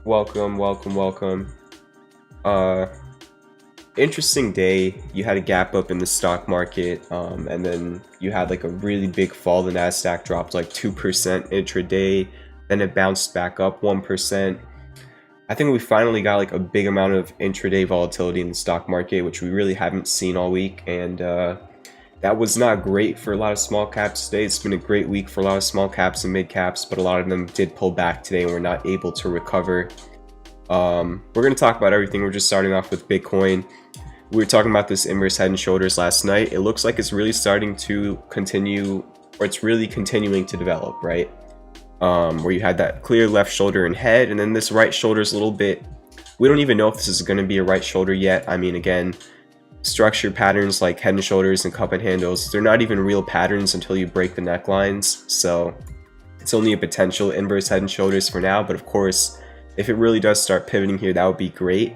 Welcome. Uh, Interesting day. You had a gap up in the stock market, and then you had like a really big fall. The Nasdaq dropped like 2% intraday, then it bounced back up 1%. I think we finally got like a big amount of intraday volatility in the stock market, which we really haven't seen all week, and that was not great for a lot of small caps today. It's been a great week for a lot of small caps and mid caps, but a lot of them did pull back today and were not able to recover. We're going to talk about everything. We're just starting off with Bitcoin. We were talking about this inverse head and shoulders last night. It looks like it's really starting to continue, or it's really continuing to develop, right? Where you had that clear left shoulder and head, and then this right shoulder is a little bit, we don't even know if this is going to be a right shoulder yet. I mean, again, structure patterns like head and shoulders and cup and handles, they're not even real patterns until you break the necklines. So it's only a potential inverse head and shoulders for now, but of course, if it really does start pivoting here, that would be great.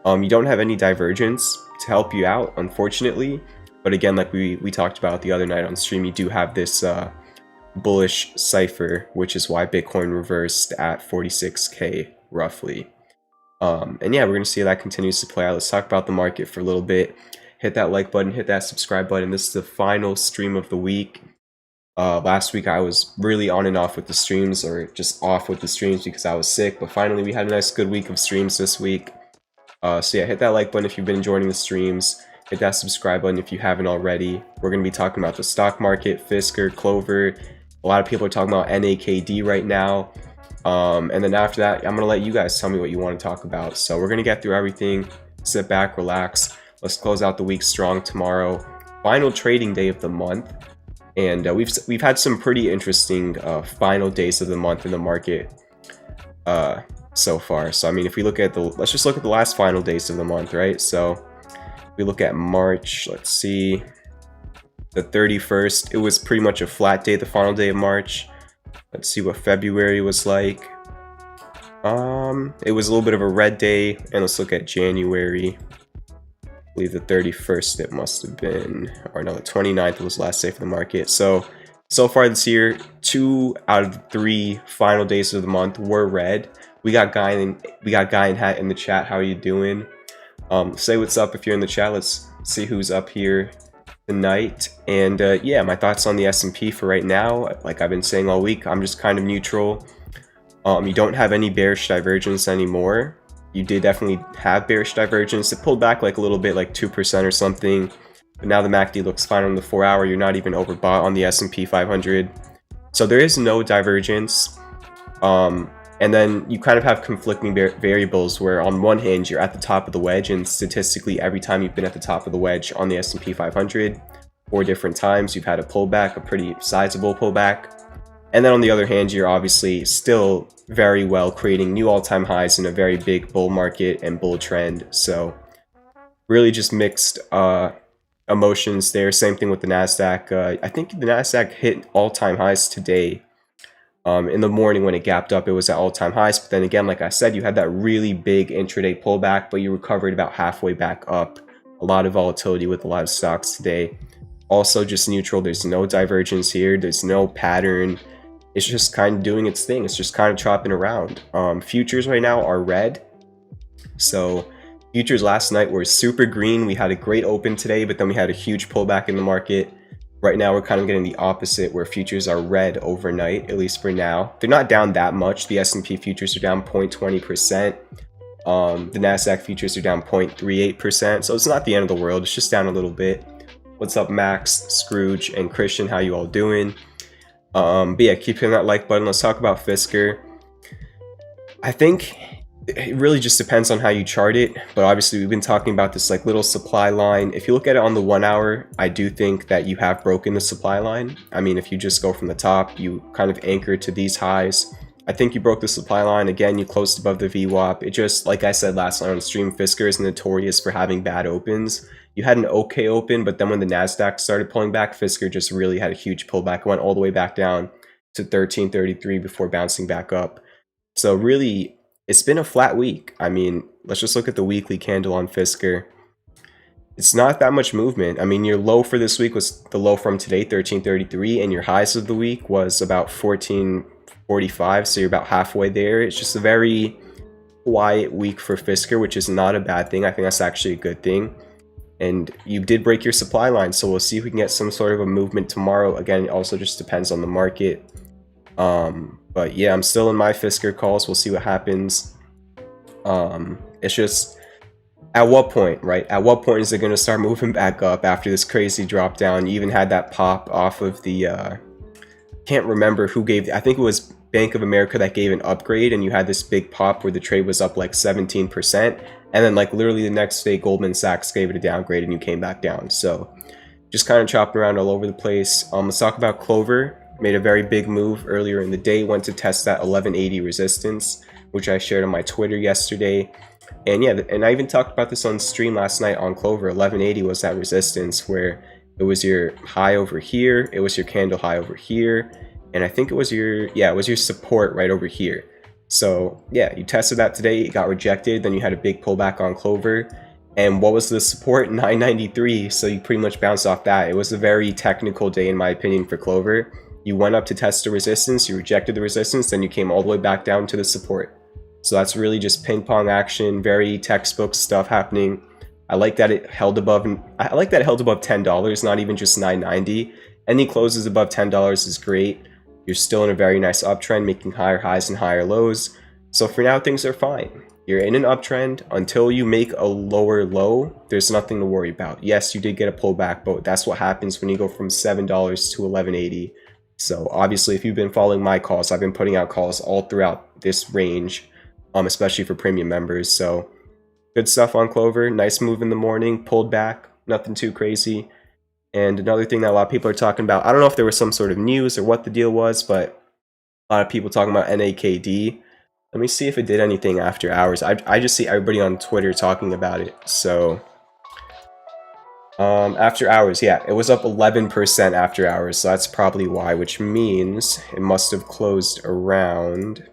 You don't have any divergence to help you out, unfortunately. But again, like we talked about the other night on stream, you do have this bullish cipher, which is why Bitcoin reversed at 46K roughly. And yeah, we're going to see how that continues to play out. Let's talk about the market for a little bit. Hit that like button, hit that subscribe button. This is the final stream of the week. Last week I was really on and off with the streams, or just off with the streams because I was sick, but finally we had a nice good week of streams this week. So yeah, hit that like button if you've been enjoying the streams. Hit that subscribe button if you haven't already. We're going to be talking about the stock market, Fisker, Clover. A lot of people are talking about NAKD right now. And then after that, I'm going to let you guys tell me what you want to talk about. So we're going to get through everything. Sit back, relax. Let's close out the week strong tomorrow. Final trading day of the month. And we've had some pretty interesting final days of the month in the market so far. So I mean, if we look at let's just look at the last final days of the month, right? So if we look at March, let's see, the 31st, it was pretty much a flat day, the final day of March. Let's see what February was like. It was a little bit of a red day. And let's look at January. I believe the 31st it must have been, or no, the 29th was the last day for the market. So far this year, 2 out of the 3 final days of the month were red. We got Guy and Hat in the chat. How are you doing? Say what's up if you're in the chat. Let's see who's up here tonight. And yeah, my thoughts on the S&P for right now, like I've been saying all week, I'm just kind of neutral. You don't have any bearish divergence anymore. You did definitely have bearish divergence. It pulled back like a little bit, like 2% or something. But now the MACD looks fine on the 4 hour. You're not even overbought on the S&P 500. So there is no divergence. And then you kind of have conflicting variables where on one hand, you're at the top of the wedge, and statistically every time you've been at the top of the wedge on the S&P 500, 4 different times, you've had a pullback, a pretty sizable pullback. And then on the other hand, you're obviously still very well creating new all-time highs in a very big bull market and bull trend. So really just mixed emotions there. Same thing with the Nasdaq. I think the Nasdaq hit all-time highs today. In the morning when it gapped up, it was at all-time highs. But then again, like I said, you had that really big intraday pullback, but you recovered about halfway back up. A lot of volatility with a lot of stocks today. Also just neutral. There's no divergence here. There's no pattern. It's just kind of doing its thing. It's just kind of chopping around. Futures right now are red. So futures last night were super green. We had a great open today, but then we had a huge pullback in the market. Right now, we're kind of getting the opposite, where futures are red overnight, at least for now. They're not down that much. The S&P futures are down 0.20%. The Nasdaq futures are down 0.38%. So it's not the end of the world. It's just down a little bit. What's up, Max, Scrooge, and Christian? How you all doing? But yeah, keep hitting that like button. Let's talk about Fisker. I think it really just depends on how you chart it, but obviously we've been talking about this like little supply line. If you look at it on the 1 hour, I do think that you have broken the supply line. I mean, if you just go from the top, you kind of anchor to these highs. I think you broke the supply line. Again, you closed above the VWAP. It just, like I said last night on stream, Fisker is notorious for having bad opens. You had an okay open, but then when the Nasdaq started pulling back, Fisker just really had a huge pullback. It went all the way back down to 1333 before bouncing back up. So really, it's been a flat week. I mean, let's just look at the weekly candle on Fisker. It's not that much movement. I mean, your low for this week was the low from today, 1333, and your highs of the week was about 1445, so you're about halfway there. It's just a very quiet week for Fisker, which is not a bad thing. I think that's actually a good thing. And you did break your supply line, so we'll see if we can get some sort of a movement tomorrow. Again, it also just depends on the market. But yeah, I'm still in my Fisker calls. We'll see what happens. It's just, at what point, right? At what point is it going to start moving back up after this crazy drop down? You even had that pop off of the, can't remember who gave, I think it was Bank of America that gave an upgrade, and you had this big pop where the trade was up like 17%. And then like literally the next day, Goldman Sachs gave it a downgrade and you came back down. So just kind of chopping around all over the place. Let's talk about Clover. Made a very big move earlier in the day, went to test that 1180 resistance, which I shared on my Twitter yesterday. And yeah, and I even talked about this on stream last night on Clover. 1180 was that resistance where it was your high over here, it was your candle high over here, and I think it was your, yeah, it was your support right over here. So yeah, you tested that today, it got rejected, then you had a big pullback on Clover. And what was the support? 993, so you pretty much bounced off that. It was a very technical day in my opinion for Clover. You went up to test the resistance, you rejected the resistance, then you came all the way back down to the support. So that's really just ping pong action, very textbook stuff happening. I like that it held above, I like that it held above $10, not even just $9.90. Any closes above $10 is great. You're still in a very nice uptrend, making higher highs and higher lows. So for now, things are fine. You're in an uptrend. Until you make a lower low, there's nothing to worry about. Yes, you did get a pullback, but that's what happens when you go from $7 to $11.80. So obviously, if you've been following my calls, I've been putting out calls all throughout this range, especially for premium members. So good stuff on Clover. Nice move in the morning, pulled back, nothing too crazy. And another thing that a lot of people are talking about, I don't know if there was some sort of news or what the deal was, but a lot of people talking about NAKD. Let me see if it did anything after hours. I just see everybody on Twitter talking about it. So after hours, yeah, it was up 11% after hours. So that's probably why, which means it must have closed around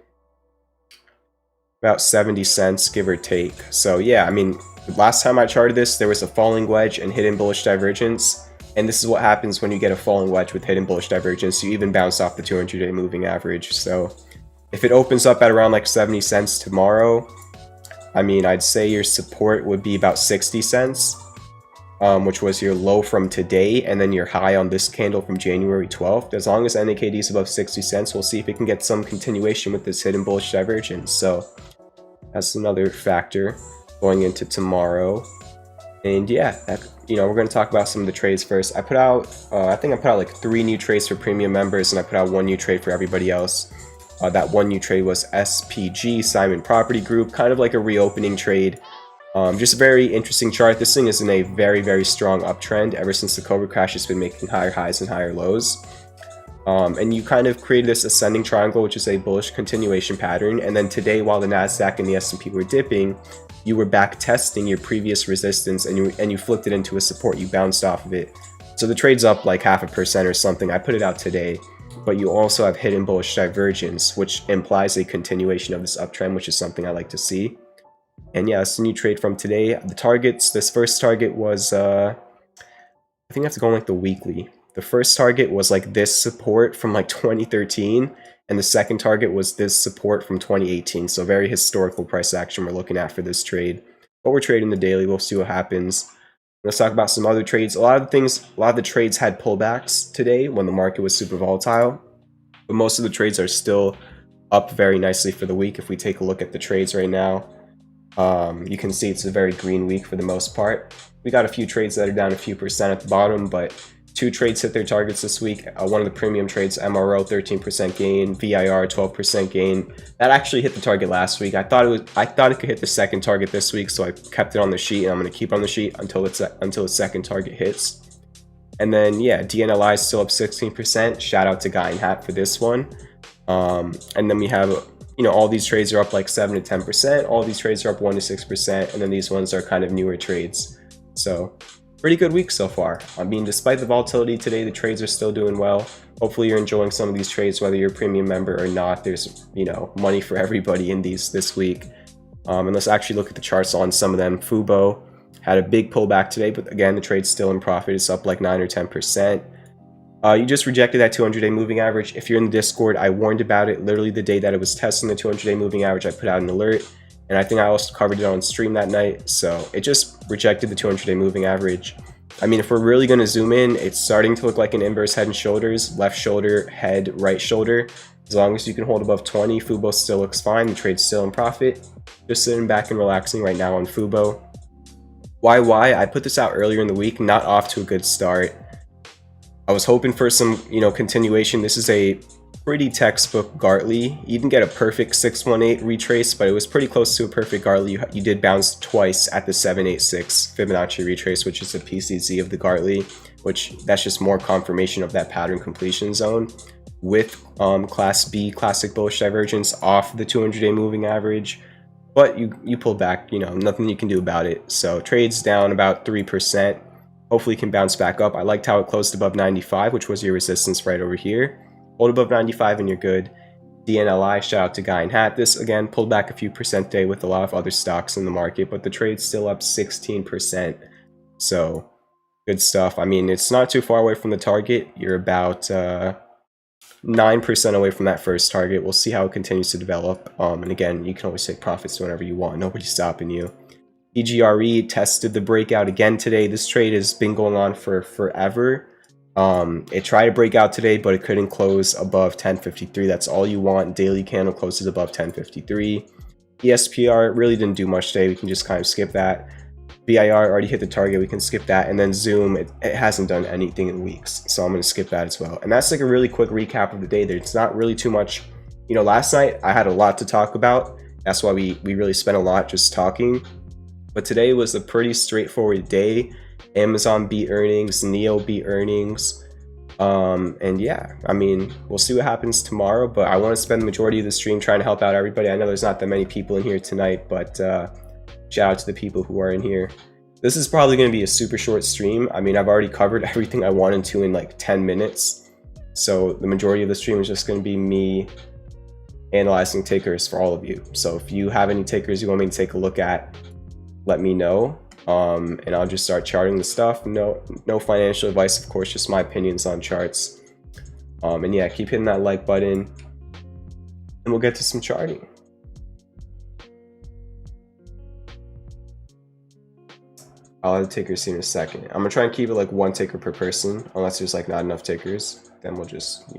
about 70 cents, give or take. So yeah, I mean, last time I charted this, there was a falling wedge and hidden bullish divergence. And this is what happens when you get a falling wedge with hidden bullish divergence. You even bounce off the 200-day moving average. So if it opens up at around like 70 cents tomorrow, I mean, I'd say your support would be about 60 cents, which was your low from today, and then your high on this candle from January 12th. As long as NAKD is above 60 cents, we'll see if it can get some continuation with this hidden bullish divergence. So that's another factor going into tomorrow. And yeah, we're going to talk about some of the trades first. I put out, I think I put out like 3 new trades for premium members, and I put out 1 new trade for everybody else. That 1 new trade was SPG, Simon Property Group, kind of like a reopening trade. Just a very interesting chart. This thing is in a very, very strong uptrend. Ever since the COVID crash, it's been making higher highs and higher lows. And you kind of created this ascending triangle, which is a bullish continuation pattern. And then today, while the NASDAQ and the S&P were dipping, you were back testing your previous resistance, and you flipped it into a support. You bounced off of it. So the trade's up like 0.5% or something. I put it out today. But you also have hidden bullish divergence, which implies a continuation of this uptrend, which is something I like to see. And yeah, it's a new trade from today. The targets, this first target was, I think I have to go on like the weekly. The first target was like this support from like 2013, and the second target was this support from 2018. So very historical price action we're looking at for this trade. But we're trading the daily, we'll see what happens. Let's talk about some other trades. A lot of the trades had pullbacks today when the market was super volatile, but most of the trades are still up very nicely for the week. If we take a look at the trades right now, you can see it's a very green week for the most part. We got a few trades that are down a few percent at the bottom, but 2 trades hit their targets this week. One of the premium trades, MRO, 13% gain, VIR, 12% gain. That actually hit the target last week. I thought it could hit the second target this week, so I kept it on the sheet, and I'm going to keep it on the sheet until the second target hits. And then yeah, DNLI is still up 16%. Shout out to Guy in Hat for this one. And then we have, all these trades are up like 7 to 10%. All these trades are up 1 to 6%, and then these ones are kind of newer trades. So pretty good week so far. I mean, despite the volatility today, the trades are still doing well. Hopefully you're enjoying some of these trades, whether you're a premium member or not. There's, money for everybody in these this week. And let's actually look at the charts on some of them. Fubo had a big pullback today, but again, the trade's still in profit. It's up like 9 or 10%. You just rejected that 200-day moving average. If you're in the Discord, I warned about it literally the day that it was testing the 200-day moving average. I put out an alert. and I think I also covered it on stream that night. So it just rejected the 200-day moving average. I mean, if we're really going to zoom in, it's starting to look like an inverse head and shoulders, left shoulder, head, right shoulder. As long as you can hold above 20, Fubo still looks fine. The trade's still in profit. Just sitting back and relaxing right now on Fubo. YY, I put this out earlier in the week, not off to a good start. I was hoping for some, continuation. This is a pretty textbook Gartley. You didn't get a perfect 618 retrace, but it was pretty close to a perfect Gartley. You did bounce twice at the 786 Fibonacci retrace, which is the PCZ of the Gartley, which that's just more confirmation of that pattern completion zone with Class B, classic bullish divergence off the 200-day moving average. But you pulled back, nothing you can do about it. So trade's down about 3%. Hopefully you can bounce back up. I liked how it closed above 95, which was your resistance right over here. Hold above 95 and you're good. DNLI, shout out to Guy in Hat. This, again, pulled back a few percent day with a lot of other stocks in the market, but the trade's still up 16%. So, good stuff. I mean, it's not too far away from the target. You're about 9% away from that first target. We'll see how it continues to develop. And again, you can always take profits whenever you want. Nobody's stopping you. EGRE tested the breakout again today. This trade has been going on for forever. It tried to break out today, but it couldn't close above 1053. That's all you want. Daily candle closes above 1053. ESPR really didn't do much today. We can just kind of skip that. BIR already hit the target. We can skip that. And then Zoom, it hasn't done anything in weeks. So I'm going to skip that as well. And that's like a really quick recap of the day. There's not really too much. Last night I had a lot to talk about. That's why we really spent a lot just talking. But today was a pretty straightforward day. Amazon beat earnings, Neo beat earnings, and yeah, I mean, we'll see what happens tomorrow, but I want to spend the majority of the stream trying to help out everybody. I know there's not that many people in here tonight, but shout out to the people who are in here. This is probably going to be a super short stream. I mean, I've already covered everything I wanted to in like 10 minutes, so the majority of the stream is just going to be me analyzing tickers for all of you. So if you have any tickers you want me to take a look at, let me know. And I'll just start charting the stuff. No financial advice, of course, just my opinions on charts. And yeah, keep hitting that like button and we'll get to some charting. I'll add the tickers here in a second. I'm gonna try and keep it like one ticker per person, unless there's like not enough tickers. Then we'll just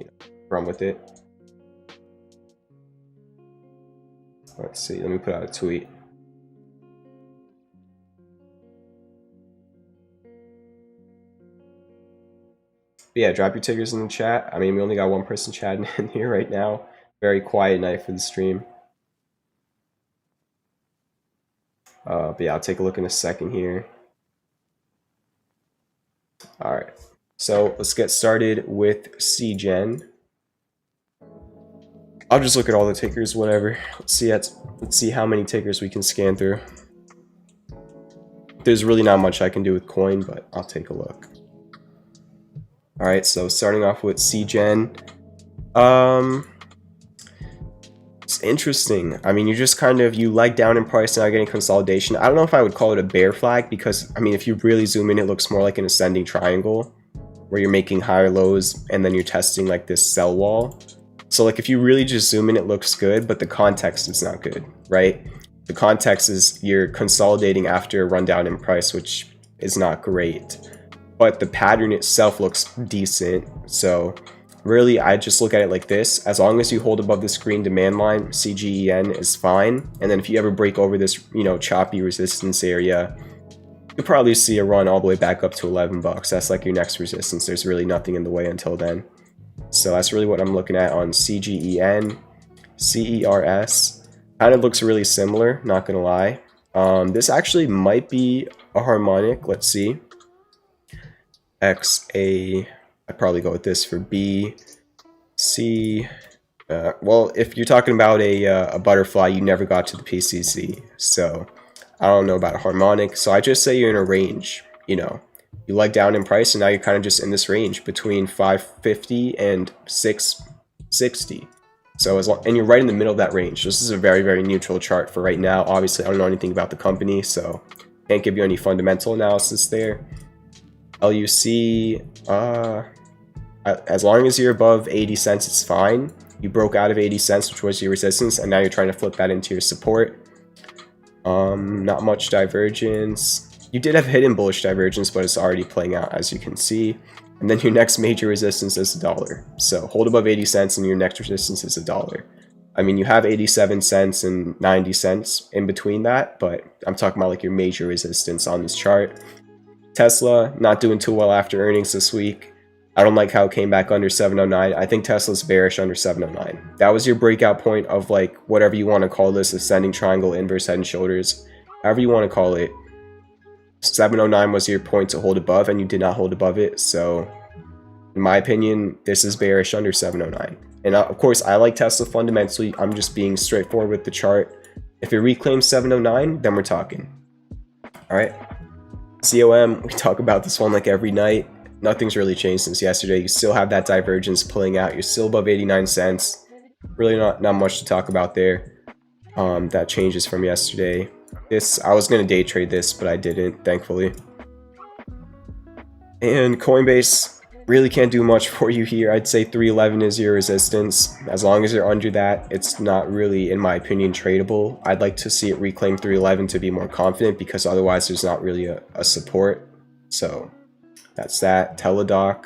run with it. Let's see, let me put out a tweet. But yeah, drop your tickers in the chat. I mean, we only got one person chatting in here right now. Very quiet night for the stream. But yeah, I'll take a look in a second here. All right, so let's get started with CGen. I'll just look at all the tickers, whatever. Let's see how many tickers we can scan through. There's really not much I can do with coin, but I'll take a look. All right, so starting off with CGen. It's interesting. I mean, you leg down in price, now getting consolidation. I don't know if I would call it a bear flag because, I mean, if you really zoom in, it looks more like an ascending triangle where you're making higher lows and then you're testing like this sell wall. So like if you really just zoom in, it looks good, but the context is not good, right? The context is you're consolidating after a rundown in price, which is not great. But the pattern itself looks decent. So really, I just look at it like this. As long as you hold above this green demand line, CGEN is fine. And then if you ever break over this, choppy resistance area, you'll probably see a run all the way back up to 11 bucks. That's like your next resistance. There's really nothing in the way until then. So that's really what I'm looking at on CGEN. CERS kind of looks really similar, not gonna lie. This actually might be a harmonic. Let's see. XA, I'd probably go with this for B, C. Well, if you're talking about a butterfly, you never got to the PCC. So I don't know about a harmonic. So I just say you're in a range, You leg down in price and now you're kind of just in this range between 550 and 660. So and you're right in the middle of that range. This is a very, very neutral chart for right now. Obviously, I don't know anything about the company, so can't give you any fundamental analysis there. LUC, as long as you're above 80 cents, it's fine. You broke out of 80 cents, which was your resistance, and now you're trying to flip that into your support. Not much divergence. You did have hidden bullish divergence, but it's already playing out, as you can see. And then your next major resistance is $1. So hold above 80 cents and your next resistance is $1. I mean, you have 87 cents and 90 cents in between that, but I'm talking about like your major resistance on this chart. Tesla, not doing too well after earnings this week. I don't like how it came back under 709. I think Tesla's bearish under 709. That was your breakout point of like whatever you want to call this, ascending triangle, inverse head and shoulders, however you want to call it. 709 was your point to hold above, and you did not hold above it. So in my opinion, this is bearish under 709. And of course, I like Tesla fundamentally. I'm just being straightforward with the chart. If it reclaims 709, then we're talking. All right. COM, we talk about this one like every night. Nothing's really changed since yesterday. You still have that divergence pulling out. You're still above 89 cents. Really not much to talk about there. That changes from yesterday. This, I was going to day trade this, but I didn't, thankfully. And Coinbase really can't do much for you here. I'd say 311 is your resistance. As long as you're under that, it's not really, in my opinion, tradable. I'd like to see it reclaim 311 to be more confident, because otherwise there's not really a support. So that's that. Teladoc.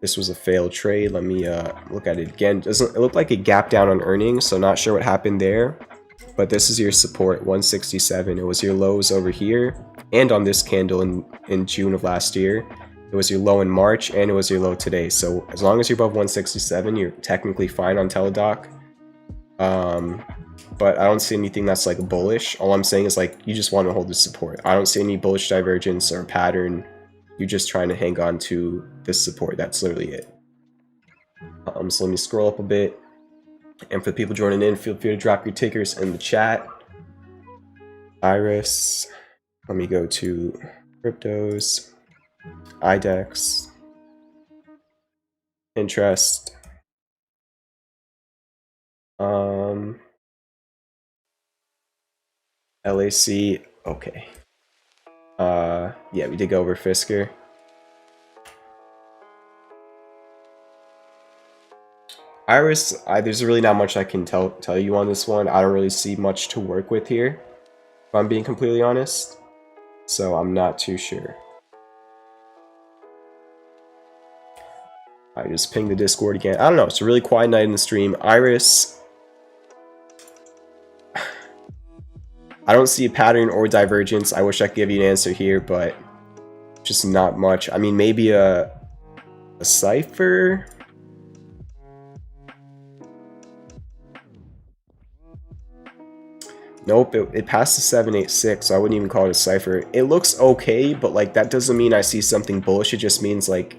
This was a failed trade. Let me look at it again. It looked like a gap down on earnings, so not sure what happened there. But this is your support, 167. It was your lows over here and on this candle in June of last year. It was your low in March, and it was your low today. So as long as you're above 167, you're technically fine on Teladoc. But I don't see anything that's like bullish. All I'm saying is like you just want to hold the support. I don't see any bullish divergence or pattern. You're just trying to hang on to this support. That's literally it. So let me scroll up a bit. And for the people joining in, feel free to drop your tickers in the chat. Iris. Let me go to cryptos. IDEX. Pinterest. LAC. Okay. Yeah, we did go over Fisker. Iris, there's really not much I can tell you on this one. I don't really see much to work with here, if I'm being completely honest. So I'm not too sure. I just pinged the Discord again. I don't know. It's a really quiet night in the stream. Iris, I don't see a pattern or divergence. I wish I could give you an answer here, but just not much. I mean, maybe a cipher. Nope, it passed the 786, so I wouldn't even call it a cipher. It looks okay, but like that doesn't mean I see something bullish. It just means like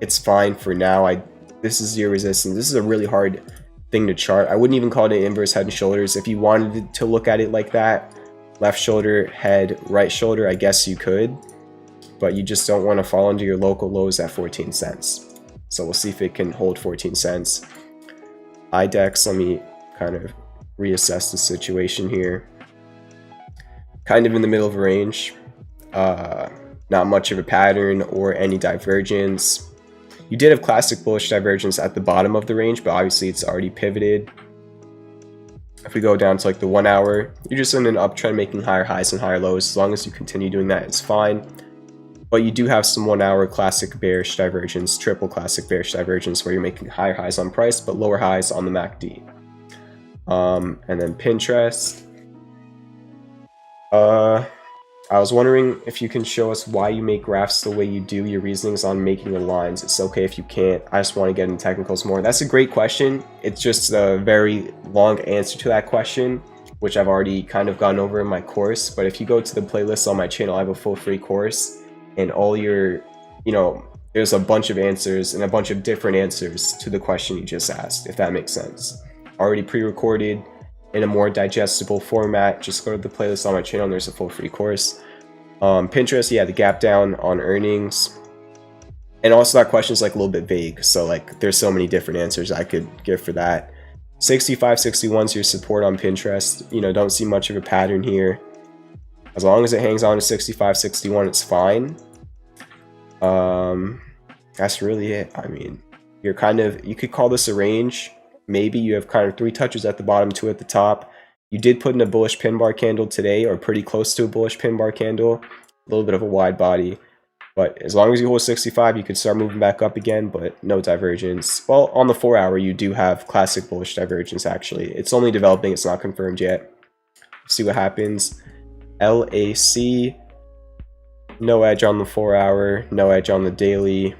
it's fine for now. This is your resistance. This is a really hard thing to chart. I wouldn't even call it an inverse head and shoulders. If you wanted to look at it like that, left shoulder, head, right shoulder, I guess you could, but you just don't want to fall under your local lows at 14 cents. So we'll see if it can hold 14 cents. IDEX, let me kind of reassess the situation here. Kind of in the middle of a range. Not much of a pattern or any divergence. You did have classic bullish divergence at the bottom of the range, but obviously it's already pivoted. If we go down to like the 1 hour, you're just in an uptrend making higher highs and higher lows. As long as you continue doing that, it's fine. But you do have some 1 hour classic bearish divergence, triple classic bearish divergence, where you're making higher highs on price, but lower highs on the MACD. And then Pinterest. I was wondering if you can show us why you make graphs the way you do, your reasonings on making the lines. It's okay if you can't. I just want to get into technicals more. That's a great question. It's just a very long answer to that question, which I've already kind of gone over in my course. But if you go to the playlist on my channel, I have a full free course, and all your, there's a bunch of answers and a bunch of different answers to the question you just asked, if that makes sense. Already pre-recorded in a more digestible format. Just go to the playlist on my channel and there's a full free course. Pinterest, yeah, the gap down on earnings. And also that question is like a little bit vague, so like there's so many different answers I could give for that. 65, 61 is your support on Pinterest. Don't see much of a pattern here. As long as it hangs on to 65, 61, it's fine. That's really it. I mean, you could call this a range. Maybe you have kind of 3 touches at the bottom, 2 at the top. You did put in a bullish pin bar candle today, or pretty close to a bullish pin bar candle. A little bit of a wide body. But as long as you hold 65, you could start moving back up again, but no divergence. Well, on the 4 hour, you do have classic bullish divergence, actually. It's only developing, it's not confirmed yet. See what happens. LAC, no edge on the 4 hour, no edge on the daily.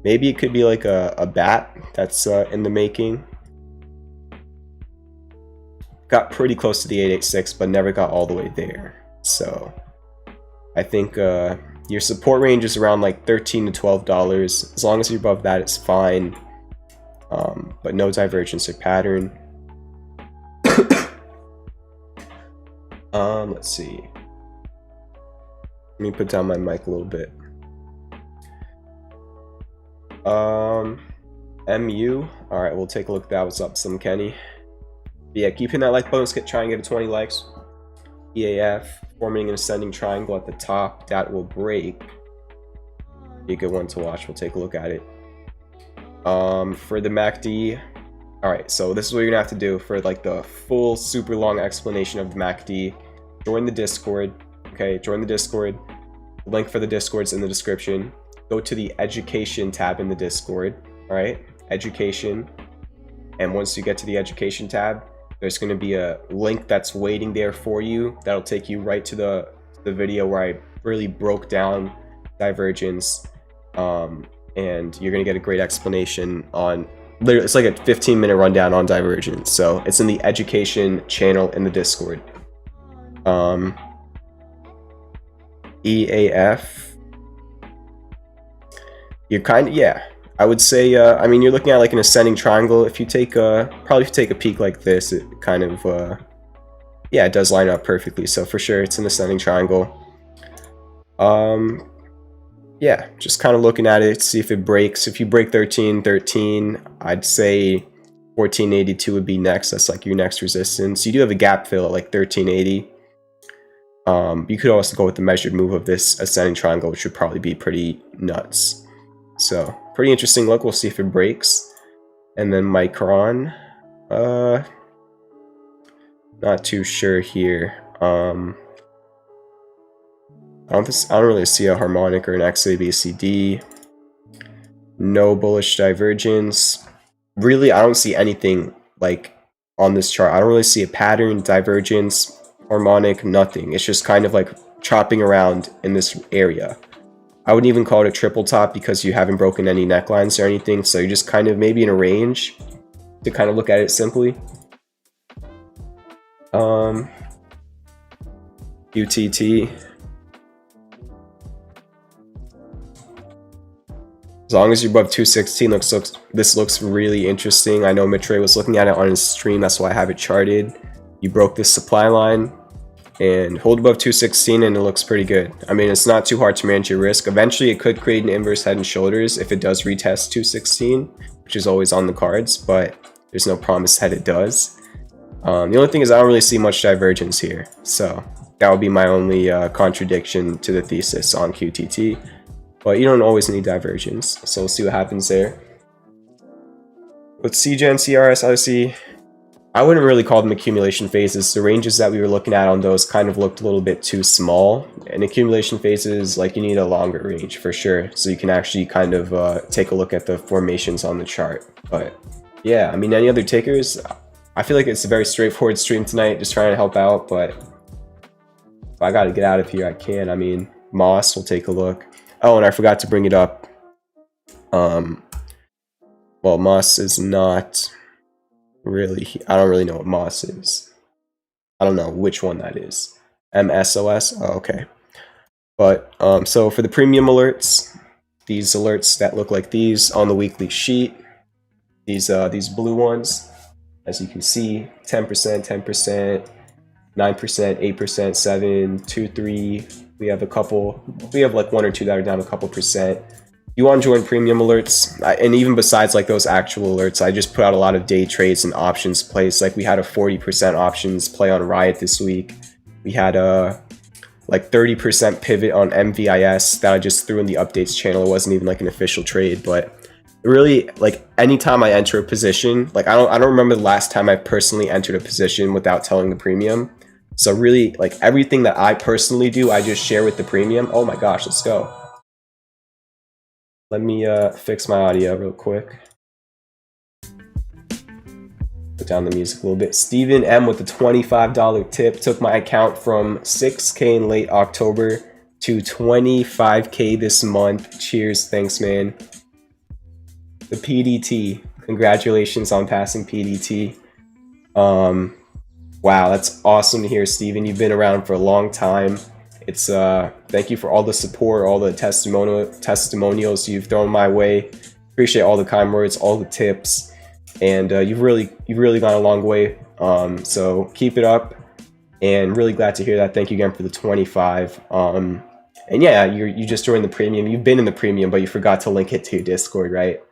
Maybe it could be like a bat that's in the making. Got pretty close to the 886, but never got all the way there. So I think your support range is around like $13 to $12. As long as you're above that, it's fine. But no divergence or pattern. Let's see. Let me put down my mic a little bit. MU. All right, we'll take a look at that. What's up, some Kenny? But yeah, keep hitting that like button. Let's try and get to 20 likes. EAF forming an ascending triangle at the top. That will break. Be a good one to watch. We'll take a look at it. For the MACD. All right, so this is what you're gonna have to do for like the full super long explanation of the MACD. Join the Discord. Okay, join the Discord. The link for the Discord's in the description. Go to the education tab in the Discord. All right, education. And once you get to the education tab, there's going to be a link that's waiting there for you. That'll take you right to the video where I really broke down divergence. And you're going to get a great explanation on, literally, it's like a 15-minute rundown on divergence. So it's in the education channel in the Discord. EAF. You're kind of, yeah. I would say, I mean, you're looking at like an ascending triangle. If you take probably if you take a peek like this, it kind of, yeah, it does line up perfectly. So for sure, it's an ascending triangle. Yeah, just kind of looking at it, see if it breaks. If you break 13, I'd say 1482 would be next. That's like your next resistance. You do have a gap fill at like 1380. You could also go with the measured move of this ascending triangle, which would probably be pretty nuts. So pretty interesting look. We'll see if it breaks. And then Micron, not too sure here. I don't really see a harmonic or an XABCD. No bullish divergence. Really, I don't see anything like on this chart. I don't really see a pattern, divergence, harmonic, nothing. It's just kind of like chopping around in this area. I wouldn't even call it a triple top because you haven't broken any necklines or anything. So you're just kind of maybe in a range to kind of look at it simply. UTT. As long as you're above 216, this looks really interesting. I know Mitch Ray was looking at it on his stream. That's why I have it charted. You broke this supply line. And hold above 216 and it looks pretty good. I mean, it's not too hard to manage your risk. Eventually, it could create an inverse head and shoulders if it does retest 216, which is always on the cards, but there's no promise that it does. The only thing is I don't really see much divergence here. So that would be my only contradiction to the thesis on QTT. But you don't always need divergence. So we'll see what happens there. With CGen, CRS, obviously, I wouldn't really call them accumulation phases. The ranges that we were looking at on those kind of looked a little bit too small. And accumulation phases, like, you need a longer range for sure. So you can actually kind of take a look at the formations on the chart. But yeah, I mean, any other takers? I feel like it's a very straightforward stream tonight, just trying to help out. But if I got to get out of here, I can. I mean, Moss, we'll take a look. Oh, and I forgot to bring it up. Well, Moss is not... really, I don't really know what Moss is. I don't know which one that is. MSOS? Oh, okay. But so for the premium alerts, these alerts that look like these on the weekly sheet, these blue ones, as you can see, 10%, 10%, 9%, 8%, 7, 2, 3. We have a couple. We have like one or two that are down a couple percent. You want to join premium alerts, and even besides like those actual alerts, I just put out a lot of day trades and options plays. Like we had a 40% options play on Riot this week. We had a like 30% pivot on MVIS that I just threw in the updates channel. It wasn't even like an official trade, but really, like, anytime I enter a position, like I don't remember the last time I personally entered a position without telling the premium. So really, like, everything that I personally do, I just share with the premium. Oh my gosh, let's go. Let me fix my audio real quick. Put down the music a little bit. Steven M with the $25 tip took my account from 6K in late October to 25K this month. Cheers, thanks, man. The PDT, congratulations on passing PDT. Wow, that's awesome to hear, Steven. You've been around for a long time. It's thank you for all the support, all the testimonials you've thrown my way. Appreciate all the kind words, all the tips, and you've really gone a long way. So keep it up, and really glad to hear that. Thank you again for the 25. And yeah, you just joined the premium. You've been in the premium, but you forgot to link it to your Discord, right?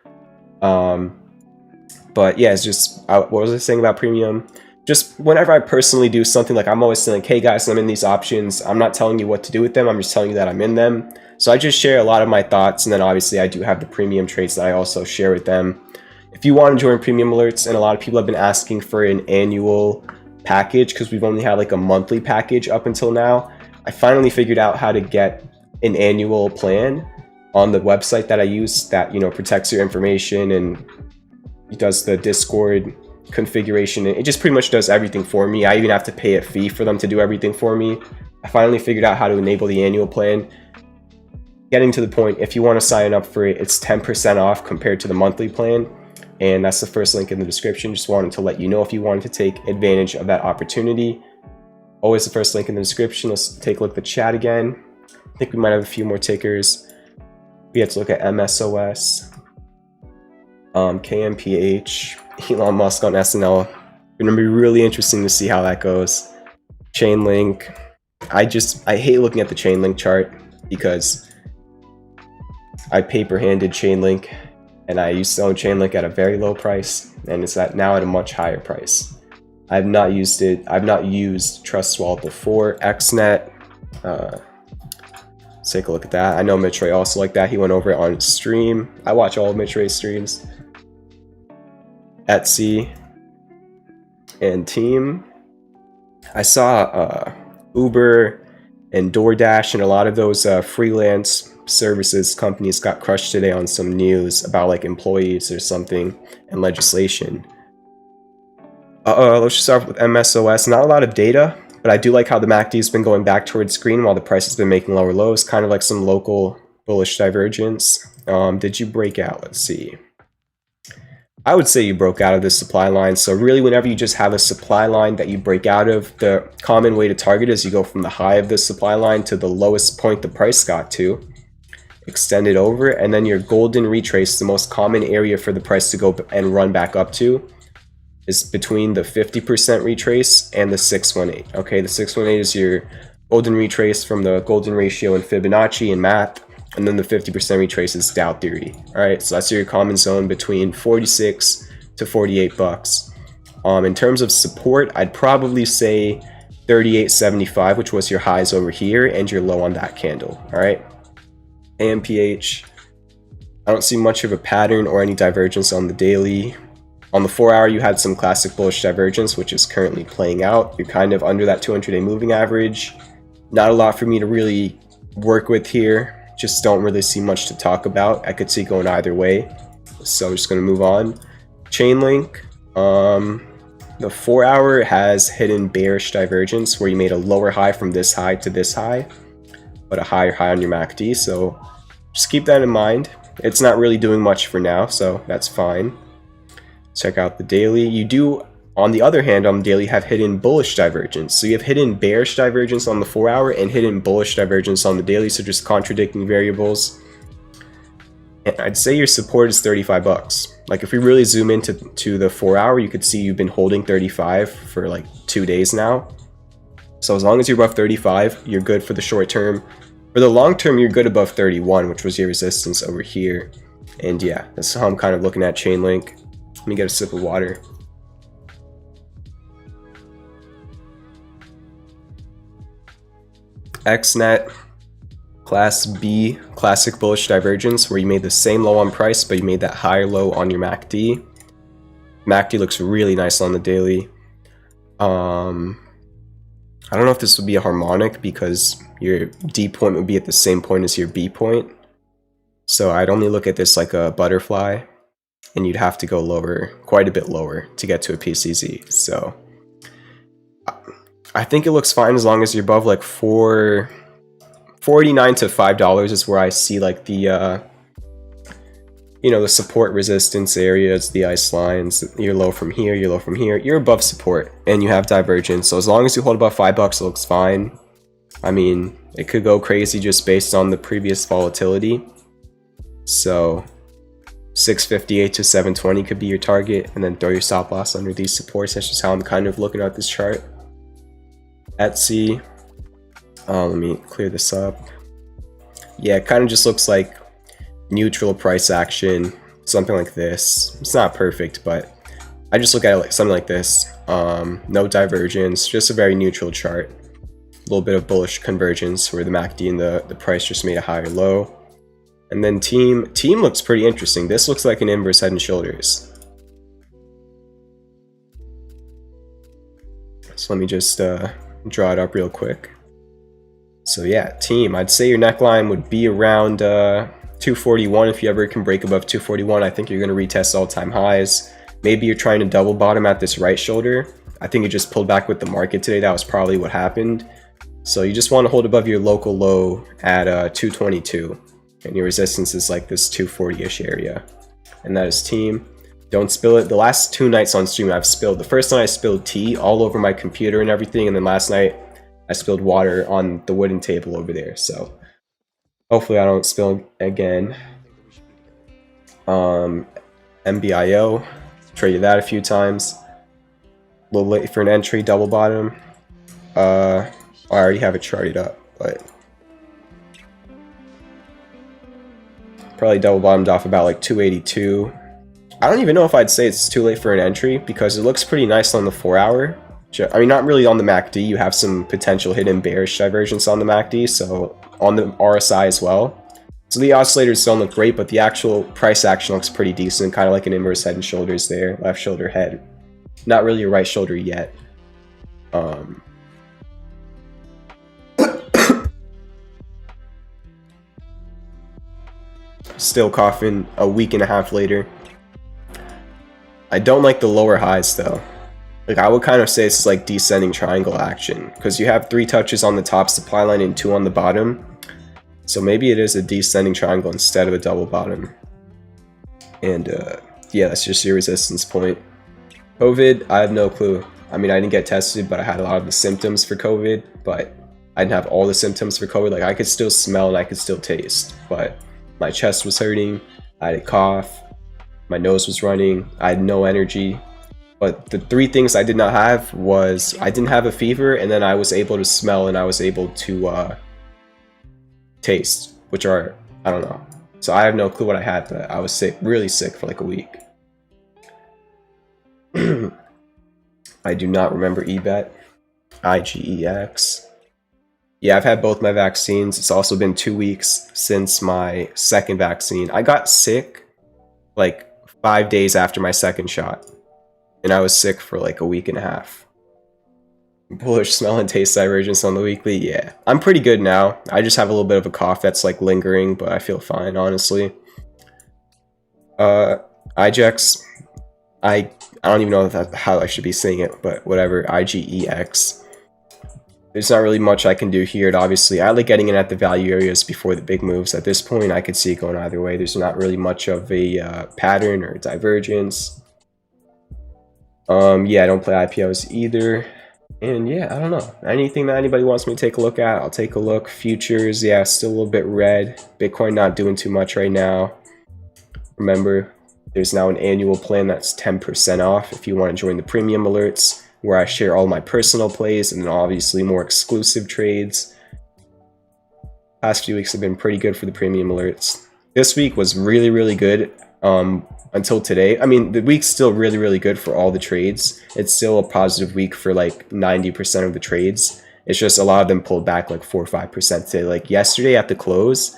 But yeah, it's just, what was I saying about premium? Just whenever I personally do something, like I'm always saying, hey guys, I'm in these options. I'm not telling you what to do with them. I'm just telling you that I'm in them. So I just share a lot of my thoughts. And then obviously I do have the premium trades that I also share with them. If you want to join premium alerts, and a lot of people have been asking for an annual package because we've only had like a monthly package up until now. I finally figured out how to get an annual plan on the website that I use that, you know, protects your information and it does the Discord configuration. It just pretty much does everything for me. I even have to pay a fee for them to do everything for me. I finally figured out how to enable the annual plan. Getting to the point, if you want to sign up for it, it's 10% off compared to the monthly plan. And that's the first link in the description. Just wanted to let you know if you wanted to take advantage of that opportunity. Always the first link in the description. Let's take a look at the chat again. I think we might have a few more takers. We have to look at MSOS, KMPH, Elon Musk on SNL. It's gonna be really interesting to see how that goes. Chainlink. I hate looking at the Chainlink chart because I paper-handed Chainlink and I used to own Chainlink at a very low price and it's now at a much higher price. I've not used it. I've not used Trust Wallet before. XNet. Let's take a look at that. I know Mitch Ray also like that. He went over it on stream. I watch all of Mitch Ray's streams. Etsy and Team. I saw Uber and DoorDash and a lot of those freelance services companies got crushed today on some news about like employees or something and legislation. Let's just start with MSOS. Not a lot of data, but I do like how the MACD has been going back towards green while the price has been making lower lows, kind of like some local bullish divergence. Did you break out? Let's see. I would say you broke out of this supply line. So really, whenever you just have a supply line that you break out of, the common way to target is you go from the high of the supply line to the lowest point the price got to, extend it over, and then your golden retrace, the most common area for the price to go and run back up to, is between the 50% retrace and the 618. Okay, the 618 is your golden retrace from the golden ratio in Fibonacci and math, and then the 50% retrace is Dow theory. All right, so that's your common zone between 46 to 48 bucks. In terms of support, I'd probably say 38.75, which was your highs over here and your low on that candle. All right, AMPH. I don't see much of a pattern or any divergence on the daily. On the 4 hour, you had some classic bullish divergence, which is currently playing out. You're kind of under that 200-day moving average. Not a lot for me to really work with here. Just don't really see much to talk about. I could see going either way. So I'm just going to move on. Chainlink. The 4 hour has hidden bearish divergence where you made a lower high from this high to this high, but a higher high on your MACD. So just keep that in mind. It's not really doing much for now, so that's fine. Check out the daily. You do, on the other hand, on the daily have hidden bullish divergence. So you have hidden bearish divergence on the 4 hour and hidden bullish divergence on the daily. So just contradicting variables. And I'd say your support is 35 bucks. Like if we really zoom into the 4 hour, you could see you've been holding 35 for like 2 days now. So as long as you're above 35, you're good for the short term. For the long term, you're good above 31, which was your resistance over here. And yeah, that's how I'm kind of looking at Chainlink. Let me get a sip of water. XNet, Class B, classic bullish divergence, where you made the same low on price, but you made that higher low on your MACD. MACD looks really nice on the daily. I don't know if this would be a harmonic because your D point would be at the same point as your B point. So I'd only look at this like a butterfly, and you'd have to go lower, quite a bit lower, to get to a PCZ. So I think it looks fine as long as you're above like $4.49 to $5 is where I see like the the support resistance areas, the ice lines. You're low from here, you're low from here, you're above support, and you have divergence. So as long as you hold above $5, it looks fine. I mean, it could go crazy just based on the previous volatility. So 658 to 720 could be your target, and then throw your stop loss under these supports. That's just how I'm kind of looking at this chart. Etsy, let me clear this up. Yeah, it kind of just looks like neutral price action, something like this. It's not perfect, but I just look at it like something like this. No divergence, just a very neutral chart. A little bit of bullish convergence where the MACD and the price just made a higher low. And then team looks pretty interesting. This looks like an inverse head and shoulders. So let me just draw it up real quick. So yeah, team, I'd say your neckline would be around 241. If you ever can break above 241, I think you're going to retest all-time highs. Maybe you're trying to double bottom at this right shoulder. I think it just pulled back with the market today. That was probably what happened. So you just want to hold above your local low at 222. And your resistance is like this 240-ish area. And that is team. Don't spill it. The last 2 nights on stream I've spilled. The first night I spilled tea all over my computer and everything, and then last night I spilled water on the wooden table over there. So hopefully I don't spill again. MBIO, traded that a few times. A little late for an entry, double bottom. I already have it charted up, but probably double bottomed off about like 282. I don't even know if I'd say it's too late for an entry because it looks pretty nice on the 4-hour. I mean, not really on the MACD. You have some potential hidden bearish divergence on the MACD, so on the RSI as well. So the oscillators don't look great, but the actual price action looks pretty decent, kind of like an inverse head and shoulders there, left shoulder head. Not really a right shoulder yet. Still coughing a week and a half later. I don't like the lower highs though. Like, I would kind of say it's like descending triangle action because you have 3 touches on the top supply line and 2 on the bottom. So maybe it is a descending triangle instead of a double bottom. And yeah, that's just your resistance point. COVID, I have no clue. I mean, I didn't get tested, but I had a lot of the symptoms for COVID, but I didn't have all the symptoms for COVID. Like, I could still smell and I could still taste, but my chest was hurting, I had a cough, my nose was running, I had no energy. But the 3 things I did not have was I didn't have a fever, and then I was able to smell and I was able to taste, which are, I don't know. So I have no clue what I had, but I was sick, really sick for like a week. I do not remember EBET. IGEX. Yeah, I've had both my vaccines. It's also been 2 weeks since my second vaccine. I got sick like 5 days after my second shot. And I was sick for like a week and a half. Bullish smell and taste divergence on the weekly. Yeah, I'm pretty good now. I just have a little bit of a cough that's like lingering, but I feel fine, honestly. IGEX. I don't even know how I should be saying it, but whatever. IGEX. There's not really much I can do here. Obviously, I like getting in at the value areas before the big moves. At this point, I could see it going either way. There's not really much of a pattern or divergence. Yeah, I don't play IPOs either. And yeah, I don't know. Anything that anybody wants me to take a look at, I'll take a look. Futures, yeah, still a little bit red. Bitcoin not doing too much right now. Remember, there's now an annual plan that's 10% off if you want to join the premium alerts, where I share all my personal plays and then obviously more exclusive trades. Past few weeks have been pretty good for the premium alerts. This week was really, really good until today. I mean, the week's still really, really good for all the trades. It's still a positive week for like 90% of the trades. It's just a lot of them pulled back like 4 or 5% today. Like yesterday at the close,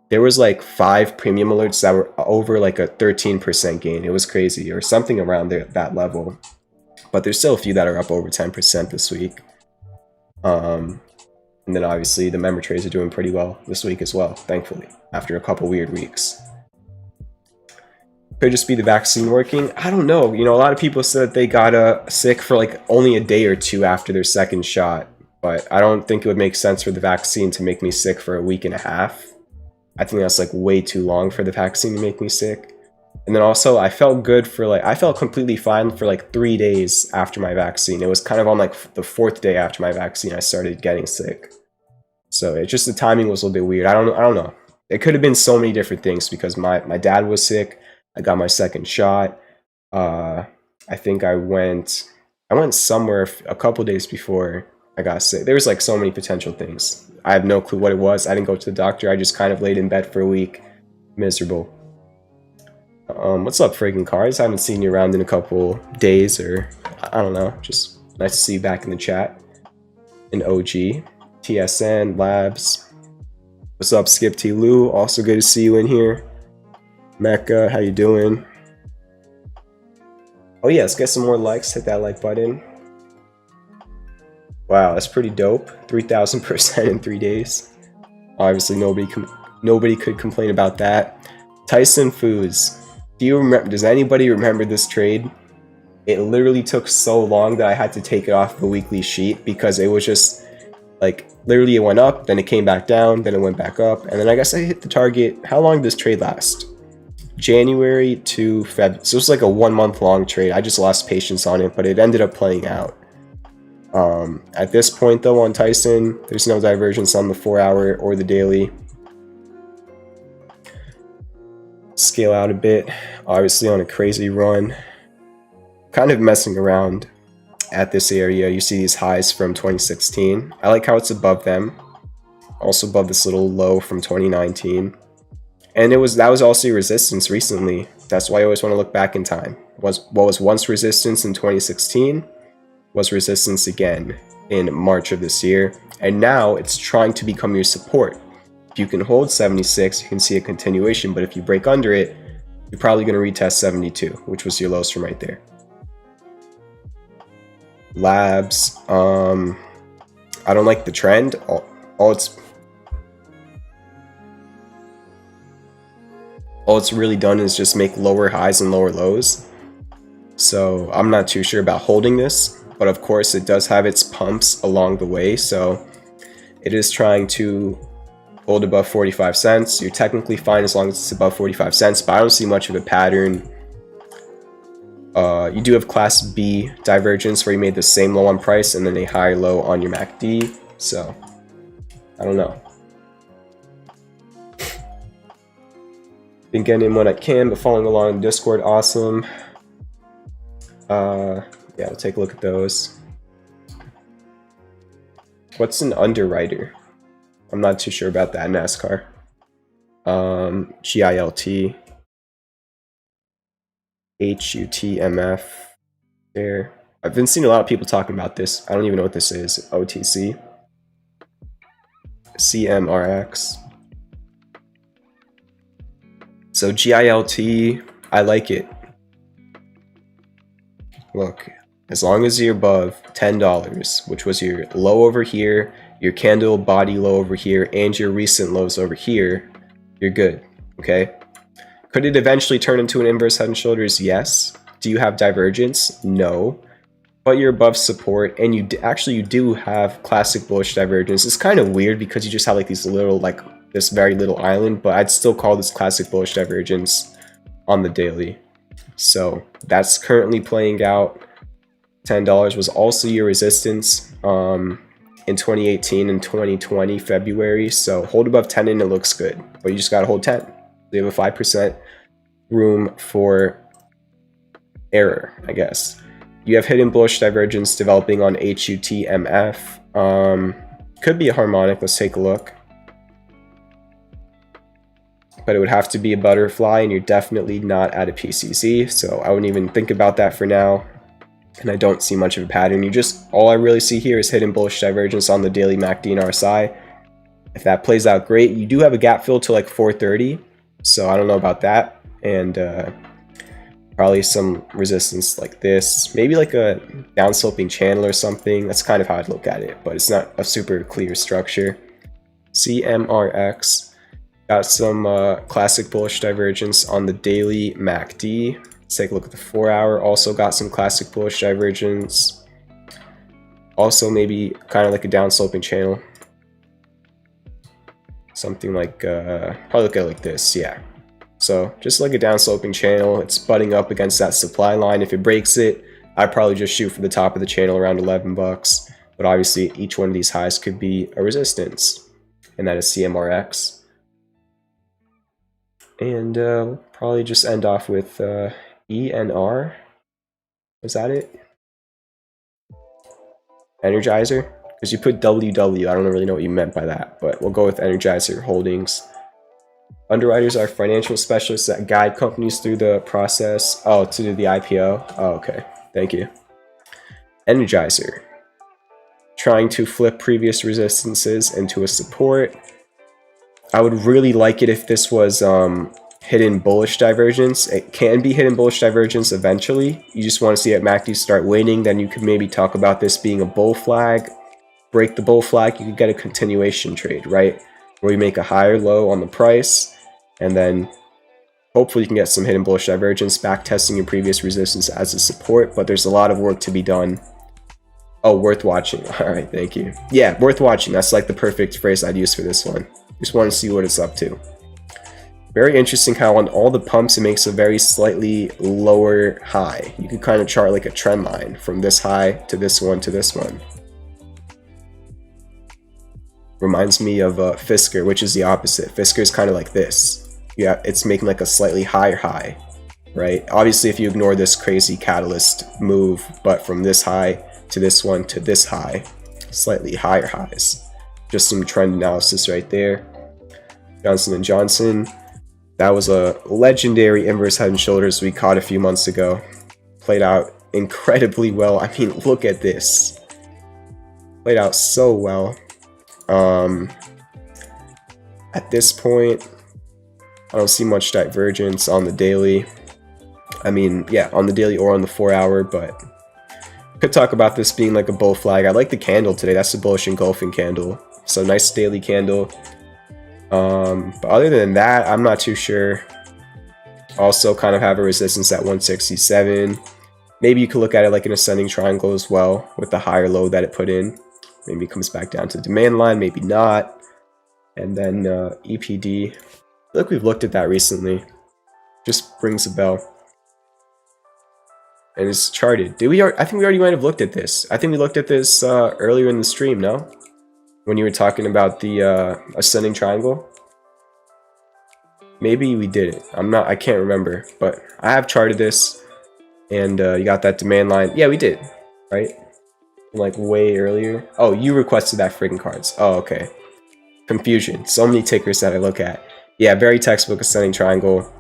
there was like 5 premium alerts that were over like a 13% gain. It was crazy, or something around there, that level. But there's still a few that are up over 10% this week. And then obviously the member trades are doing pretty well this week as well, thankfully, after a couple weird weeks. Could just be the vaccine working? I don't know. You know, a lot of people said they got sick for like only a day or two after their second shot. But I don't think it would make sense for the vaccine to make me sick for a week and a half. I think that's like way too long for the vaccine to make me sick. And then also I felt good for like, I felt completely fine for like 3 days after my vaccine. It was kind of on like the 4th day after my vaccine I started getting sick. So it just, the timing was a little bit weird. I don't know. It could have been so many different things because my dad was sick. I got my second shot. I think I went somewhere a couple days before I got sick. There was like so many potential things. I have no clue what it was. I didn't go to the doctor. I just kind of laid in bed for a week. Miserable. What's up, friggin' Cars? I haven't seen you around in a couple days, or I don't know. Just nice to see you back in the chat. An OG. TSN, Labs. What's up, Skip T. Lou? Also good to see you in here. Mecca, how you doing? Oh yeah, let's get some more likes. Hit that like button. Wow, that's pretty dope. 3,000% in 3 days. Obviously, nobody could complain about that. Tyson Foods. Do you remember? Does anybody remember this trade? It literally took so long that I had to take it off the weekly sheet because it was just like literally it went up, then it came back down, then it went back up, and then I guess I hit the target. How long did this trade last? January to Feb. So it was like a 1 month long trade. I just lost patience on it, but it ended up playing out. At this point though on Tyson, there's no divergence on the 4 hour or the daily. Scale out a bit, obviously on a crazy run. Kind of messing around at this area. You see these highs from 2016. I like how it's above them. Also above this little low from 2019. And that was also resistance recently. That's why I always want to look back in time. What was once resistance in 2016 was resistance again in March of this year. And now it's trying to become your support. If you can hold 76, you can see a continuation. But if you break under it, you're probably going to retest 72, which was your lows from right there. Labs. I don't like the trend. All it's really done is just make lower highs and lower lows. So I'm not too sure about holding this, but of course it does have its pumps along the way. So it is trying to hold above 45 cents. You're technically fine as long as it's above 45 cents, but I don't see much of a pattern. You do have class B divergence where you made the same low on price and then a higher low on your MACD. So I don't know. Been getting in when I can, but following along in Discord, awesome. Yeah, we'll take a look at those. What's an underwriter? I'm not too sure about that in NASCAR. GILT. HUTMF. There. I've been seeing a lot of people talking about this. I don't even know what this is. OTC. CMRX. So GILT, I like it. Look, as long as you're above $10, which was your low over here, your candle body low over here, and your recent lows over here, you're good, okay? Could it eventually turn into an inverse head and shoulders? Yes. Do you have divergence? No. But you're above support, and you do have classic bullish divergence. It's kind of weird because you just have like these little, like this very little island, but I'd still call this classic bullish divergence on the daily. So that's currently playing out. $10 was also your resistance in 2018 and 2020 February. So hold above 10 and it looks good, but you just got to hold 10. You have a 5% room for error, I guess. You have hidden bullish divergence developing on HUTMF. Could be a harmonic. Let's take a look. But it would have to be a butterfly, and you're definitely not at a PCZ, so I wouldn't even think about that for now. and I don't see much of a pattern. All I really see here is hidden bullish divergence on the daily MACD and RSI. If that plays out, great. You do have a gap fill to like 430, so I don't know about that. And probably some resistance like this, maybe like a downsloping channel or something. That's kind of how I'd look at it, but it's not a super clear structure. CMRX got some classic bullish divergence on the daily MACD. Let's take a look at the 4-hour. Also got some classic bullish divergence. Also maybe kind of like a downsloping channel. Something like, probably look at it like this, yeah. So just like a downsloping channel, it's butting up against that supply line. If it breaks it, I'd probably just shoot for the top of the channel around 11 bucks. But obviously each one of these highs could be a resistance, and that is CMRX. And we'll probably just end off with ENR. Was that it? Energizer? Because you put WW, I don't really know what you meant by that, but we'll go with Energizer Holdings. Underwriters are financial specialists that guide companies through the process. Oh, to do the IPO? Oh, okay. Thank you. Energizer. Trying to flip previous resistances into a support. I would really like it if this was hidden bullish divergence. It can be hidden bullish divergence eventually. You just want to see it MACD start waning, then you could maybe talk about this being a bull flag. Break the bull flag, you could get a continuation trade, right? Where you make a higher low on the price, and then hopefully you can get some hidden bullish divergence, back testing your previous resistance as a support, but there's a lot of work to be done. Oh, worth watching. All right, thank you. Yeah, worth watching. That's like the perfect phrase I'd use for this one. Just want to see what it's up to. Very interesting how on all the pumps it makes a very slightly lower high. You could kind of chart like a trend line from this high to this one to this one. Reminds me of Fisker, which is the opposite. Fisker is kind of like this. Yeah, it's making like a slightly higher high, right? Obviously, if you ignore this crazy catalyst move, but from this high to this one to this high, slightly higher highs. Just some trend analysis right there. Johnson & Johnson. That was a legendary inverse head and shoulders we caught a few months ago. Played out incredibly well. I mean, look at this. Played out so well. At this point, I don't see much divergence on the daily. I mean, yeah, on the daily or on the 4-hour, but could talk about this being like a bull flag. I like the candle today. That's the bullish engulfing candle. So nice daily candle. But other than that, I'm not too sure. Also kind of have a resistance at 167. Maybe you could look at it like an ascending triangle as well with the higher low that it put in. Maybe it comes back down to the demand line, maybe not. And then EPD. I feel like we've looked at that recently. Just rings a bell. And it's charted. I think we already might have looked at this. I think we looked at this earlier in the stream, no? When you were talking about the ascending triangle. Maybe we did it. I can't remember. But I have charted this. And you got that demand line. Yeah, we did. Right? Like way earlier. Oh, you requested that friggin' cards. Oh, okay. Confusion. So many tickers that I look at. Yeah, very textbook ascending triangle.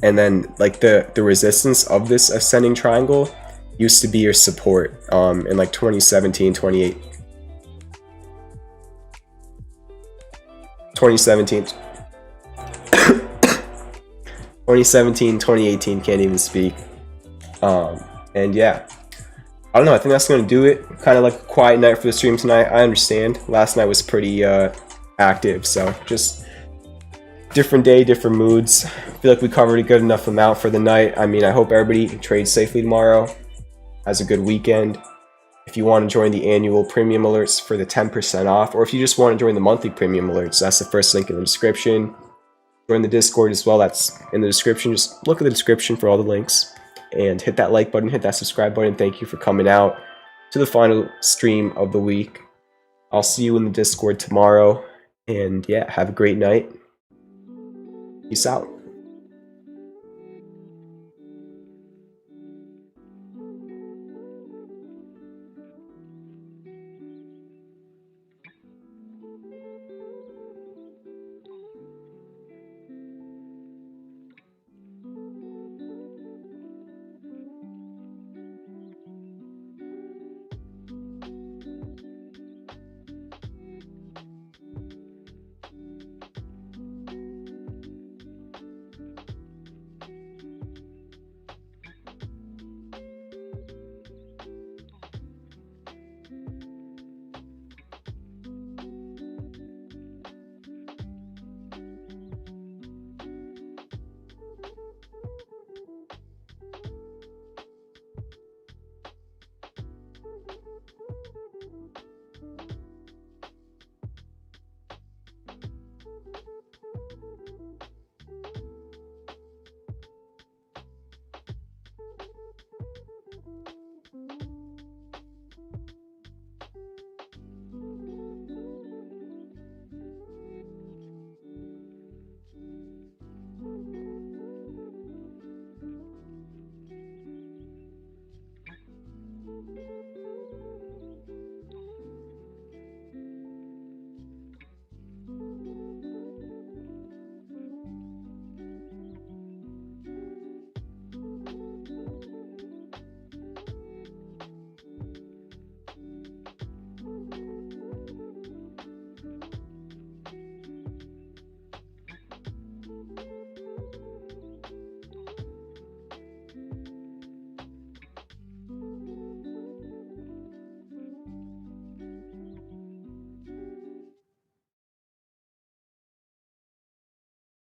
And then like the resistance of this ascending triangle used to be your support in like 2017, 2018, can't even speak. And yeah, I don't know, I think that's gonna do it. Kind of like a quiet night for the stream tonight. I understand last night was pretty active, so just different day, different moods. I feel like we covered a good enough amount for the night. I mean, I hope everybody trades safely tomorrow, has a good weekend. If you want to join the annual premium alerts for the 10% off, or if you just want to join the monthly premium alerts, that's the first link in the description. Join the Discord as well, that's in the description. Just look at the description for all the links. And hit that like button, hit that subscribe button. Thank you for coming out to the final stream of the week. I'll see you in the Discord tomorrow. And yeah, have a great night. Peace out.